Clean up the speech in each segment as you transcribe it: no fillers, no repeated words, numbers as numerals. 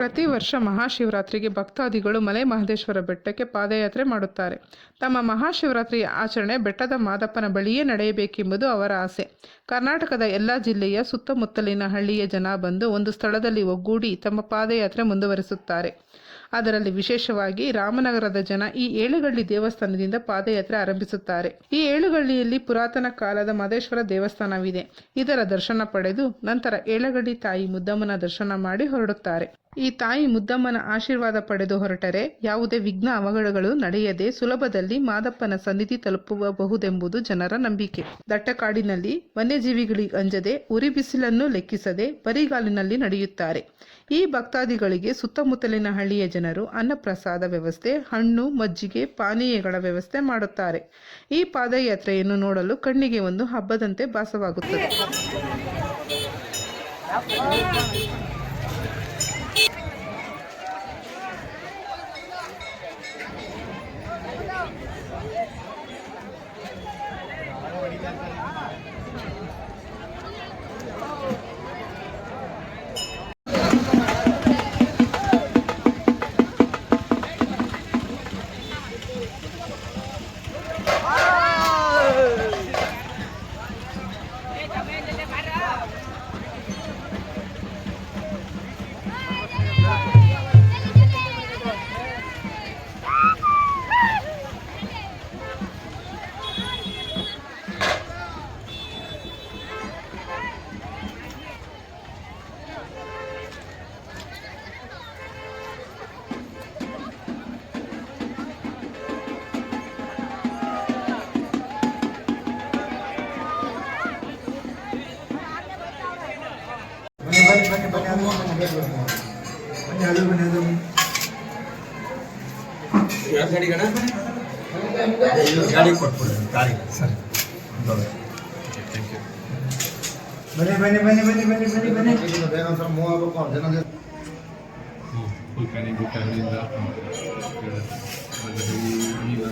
ಪ್ರತಿ ವರ್ಷ ಮಹಾಶಿವರಾತ್ರಿಗೆ ಭಕ್ತಾದಿಗಳು ಮಲೆ ಮಹದೇಶ್ವರ ಬೆಟ್ಟಕ್ಕೆ ಪಾದಯಾತ್ರೆ ಮಾಡುತ್ತಾರೆ. ತಮ್ಮ ಮಹಾಶಿವರಾತ್ರಿಯ ಆಚರಣೆ ಬೆಟ್ಟದ ಮಾದಪ್ಪನ ಬಳಿಯೇ ನಡೆಯಬೇಕೆಂಬುದು ಅವರ ಆಸೆ. ಕರ್ನಾಟಕದ ಎಲ್ಲ ಜಿಲ್ಲೆಯ ಸುತ್ತಮುತ್ತಲಿನ ಹಳ್ಳಿಯ ಜನ ಬಂದು ಒಂದು ಸ್ಥಳದಲ್ಲಿ ಒಗ್ಗೂಡಿ ತಮ್ಮ ಪಾದಯಾತ್ರೆ ಮುಂದುವರಿಸುತ್ತಾರೆ. ಅದರಲ್ಲಿ ವಿಶೇಷವಾಗಿ ರಾಮನಗರದ ಜನ ಈ ಏಳುಗಳ್ಳಿ ದೇವಸ್ಥಾನದಿಂದ ಪಾದಯಾತ್ರೆ ಆರಂಭಿಸುತ್ತಾರೆ. ಈ ಏಳುಗಳ್ಳಿಯಲ್ಲಿ ಪುರಾತನ ಕಾಲದ ಮಹದೇಶ್ವರ ದೇವಸ್ಥಾನವಿದೆ. ಇದರ ದರ್ಶನ ಪಡೆದು ನಂತರ ಏಳುಗಳ್ಳಿ ತಾಯಿ ಮುದ್ದಮ್ಮನ ದರ್ಶನ ಮಾಡಿ ಹೊರಡುತ್ತಾರೆ. ಈ ತಾಯಿ ಮುದ್ದಮ್ಮನ ಆಶೀರ್ವಾದ ಪಡೆದು ಹೊರಟರೆ ಯಾವುದೇ ವಿಘ್ನ ಅವಘಡಗಳು ನಡೆಯದೆ ಸುಲಭದಲ್ಲಿ ಮಾದಪ್ಪನ ಸನ್ನಿಧಿ ತಲುಪಬಹುದೆಂಬುದು ಜನರ ನಂಬಿಕೆ. ದಟ್ಟಕಾಡಿನಲ್ಲಿ ವನ್ಯಜೀವಿಗಳಿಗೆ ಅಂಜದೆ ಉರಿ ಬಿಸಿಲನ್ನು ಲೆಕ್ಕಿಸದೆ ಬರಿಗಾಲಿನಲ್ಲಿ ನಡೆಯುತ್ತಾರೆ. ಈ ಭಕ್ತಾದಿಗಳಿಗೆ ಸುತ್ತಮುತ್ತಲಿನ ಹಳ್ಳಿಯ ಜನರು ಅನ್ನಪ್ರಸಾದ ವ್ಯವಸ್ಥೆ, ಹಣ್ಣು, ಮಜ್ಜಿಗೆ, ಪಾನೀಯಗಳ ವ್ಯವಸ್ಥೆ ಮಾಡುತ್ತಾರೆ. ಈ ಪಾದಯಾತ್ರೆಯನ್ನು ನೋಡಲು ಕಣ್ಣಿಗೆ ಒಂದು ಹಬ್ಬದಂತೆ ಭಾಸವಾಗುತ್ತದೆ. ಗಾಡಿ ಕೊಟ್ಬಿಡಿ ಗಾಡಿ ಸರಿ ಬನ್ನಿ ಬನ್ನಿ ಬನ್ನಿ ಬನ್ನಿ ಬನ್ನಿ ಬನ್ನಿ ಬನ್ನಿ ಬೇಗ ಒಂದ್ಸಲ ಮೂವ್ ಆಗಬೇಕು ಜನ ಫುಲ್ ಪ್ಯಾನಿಂಗ್ ಫ್ಯಾಮಿಲಿಯಿಂದ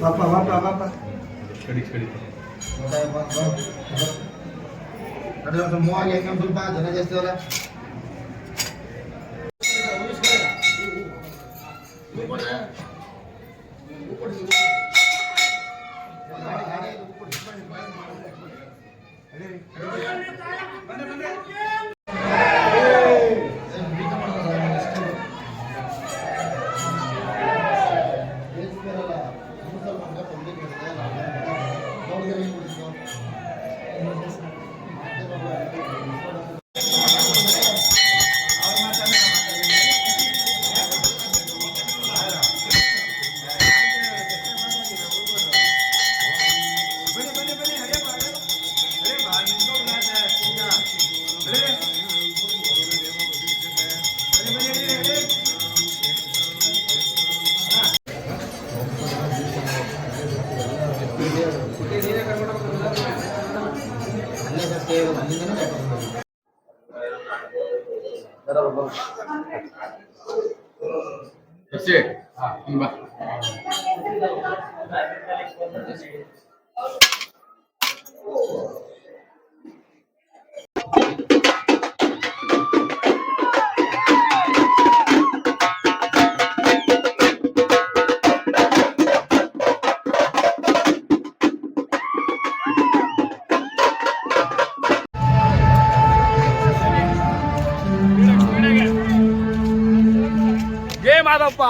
ಪಾಪ ಪಾಪ ಪಾಪ ಕಡಿ ಕಡಿ ಅದೇ ಒಂದು ಮೂವ್ ಆಗಿ ಹೆಂಗೆ ಸ್ವಲ್ಪ ಜನ ಜಾಸ್ತಿ ಅವರ ಮಾದಪ್ಪ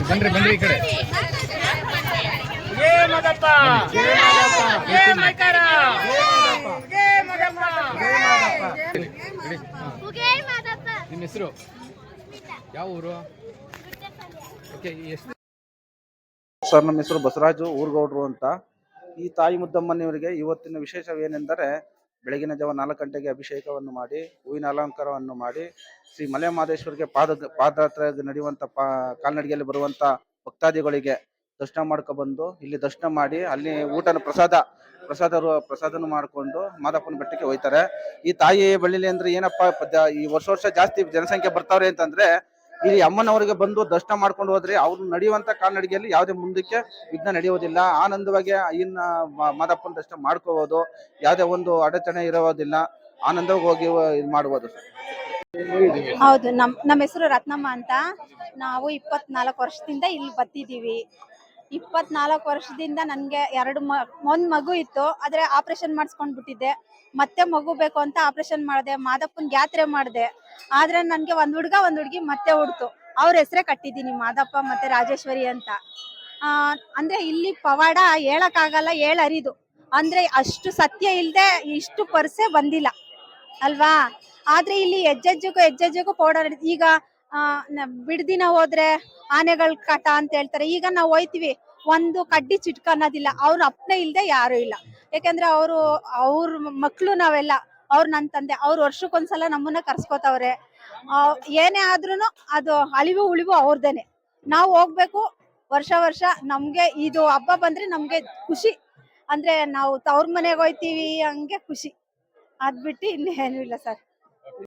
ಬನ್ರಿ ಬನ್ರಿ ಈ ಕಡೆ ನಿಮ್ಮ ಹೆಸರು ಯಾವ ಊರು? ಓಕೆ ಎಷ್ಟು ಸರ್, ನಮ್ಮ ಹೆಸರು ಬಸವರಾಜು ಊರ್ಗೌಡ್ರು ಅಂತ. ಈ ತಾಯಿ ಮುದ್ದಮ್ಮನವರಿಗೆ ಇವತ್ತಿನ ವಿಶೇಷವೇನೆಂದರೆ ಬೆಳಗಿನ ಜಾವ 4 ಗಂಟೆಗೆ ಅಭಿಷೇಕವನ್ನು ಮಾಡಿ, ಹೂವಿನ ಅಲಂಕಾರವನ್ನು ಮಾಡಿ, ಶ್ರೀ ಮಲೆ ಮಹದೇಶ್ವರಿಗೆ ಪಾದಯಾತ್ರೆ ನಡೆಯುವಂಥ ಕಾಲ್ನಡಿಗೆಯಲ್ಲಿ ಬರುವಂಥ ಭಕ್ತಾದಿಗಳಿಗೆ ದರ್ಶನ ಮಾಡ್ಕೊಬಂದು ಇಲ್ಲಿ ದರ್ಶನ ಮಾಡಿ ಅಲ್ಲಿ ಊಟನ ಪ್ರಸಾದನ ಮಾಡಿಕೊಂಡು ಮಾದಪ್ಪನ ಬೆಟ್ಟಕ್ಕೆ ಹೋಗ್ತಾರೆ. ಈ ತಾಯಿ ಬಳ್ಳಿಲಿ ಅಂದ್ರೆ ಏನಪ್ಪಾ, ಈ ವರ್ಷ ಜಾಸ್ತಿ ಜನಸಂಖ್ಯೆ ಬರ್ತಾವ್ರೆ ಅಂತಂದ್ರೆ ಇಲ್ಲಿ ಅಮ್ಮನವರಿಗೆ ಬಂದು ದರ್ಶನ ಮಾಡ್ಕೊಂಡು ಹೋದ್ರೆ ಅವ್ರು ನಡೆಯುವಂತ ಕಾಲ್ನಡಿಗೆಯಲ್ಲಿ ಯಾವುದೇ ಮುಂದಕ್ಕೆ ವಿಘ್ನ ನಡೆಯುವುದಿಲ್ಲ. ಆನಂದವಾಗಿ ಇನ್ನ ಮಾದಪ್ಪನ ದರ್ಶನ ಮಾಡ್ಕೋಬಹುದು. ಯಾವುದೇ ಒಂದು ಅಡಚಣೆ ಇರೋದಿಲ್ಲ. ಆನಂದವಾಗಿ ಹೋಗಿ ಇದು ಮಾಡಬಹುದು. ಹೌದು, ನಮ್ಮ ಹೆಸರು ರತ್ನಮ್ಮ ಅಂತ. ನಾವು 24 ವರ್ಷದಿಂದ ಇಲ್ಲಿ ಬರ್ತಿದ್ದೀವಿ. 24 ವರ್ಷದಿಂದ ನನಗೆ ಒಂದ್ ಮಗು ಇತ್ತು, ಆದ್ರೆ ಆಪರೇಷನ್ ಮಾಡಿಸ್ಕೊಂಡ್ ಬಿಟ್ಟಿದ್ದೆ. ಮತ್ತೆ ಮಗು ಬೇಕು ಅಂತ ಆಪರೇಷನ್ ಮಾಡಿದೆ, ಮಾದಪ್ಪನ್ ಯಾತ್ರೆ ಮಾಡಿದೆ. ಆದ್ರೆ ನನ್ಗೆ ಒಂದ್ ಹುಡುಗಿ ಮತ್ತೆ ಹುಡ್ತು. ಅವ್ರ ಹೆಸರೇ ಕಟ್ಟಿದ್ದೀನಿ, ಮಾದಪ್ಪ ಮತ್ತೆ ರಾಜೇಶ್ವರಿ ಅಂತ. ಅಂದ್ರೆ ಇಲ್ಲಿ ಪವಾಡ ಹೇಳಕ್ಕಾಗಲ್ಲ, ಹೇಳರಿದು. ಅಂದ್ರೆ ಅಷ್ಟು ಸತ್ಯ ಇಲ್ದೆ ಇಷ್ಟು ಪರ್ಸೆ ಬಂದಿಲ್ಲ ಅಲ್ವಾ. ಆದ್ರೆ ಇಲ್ಲಿ ಹೆಜ್ಜೆಜ್ಜೆಗೂ ಪೌಡರ್. ಈಗ ಬಿಡ್ದಿನ ಹೋದ್ರೆ ಆನೆಗಳ ಕಾಟ ಅಂತ ಹೇಳ್ತಾರೆ. ಈಗ ನಾವು ಹೋಯ್ತಿವಿ, ಒಂದು ಕಡ್ಡಿ ಚಿಟ್ಕ ಅನ್ನೋದಿಲ್ಲ. ಅವ್ರ ಅಪ್ಪನೇ ಇಲ್ದೆ ಯಾರು ಇಲ್ಲ. ಯಾಕಂದ್ರೆ ಅವ್ರ ಮಕ್ಳು ನಾವೆಲ್ಲ. ಅವ್ರು ನನ್ ತಂದೆ. ಅವ್ರು ವರ್ಷಕ್ಕೊಂದ್ಸಲ ನಮ್ಮನ್ನ ಕರ್ಸ್ಕೊತವ್ರೆ. ಏನೇ ಆದ್ರೂನು ಅದು ಅಳಿವು ಉಳಿವು ಅವ್ರದೇನೆ. ನಾವು ಹೋಗ್ಬೇಕು ವರ್ಷ. ನಮ್ಗೆ ಇದು ಹಬ್ಬ ಬಂದ್ರೆ ನಮ್ಗೆ ಖುಷಿ. ಅಂದ್ರೆ ನಾವು ತವ್ರ ಮನೆಗೆ ಹೋಯ್ತಿವಿ, ಹಂಗೆ ಖುಷಿ. ಅದ್ ಬಿಟ್ಟು ಇನ್ನೇನು ಇಲ್ಲ ಸರ್.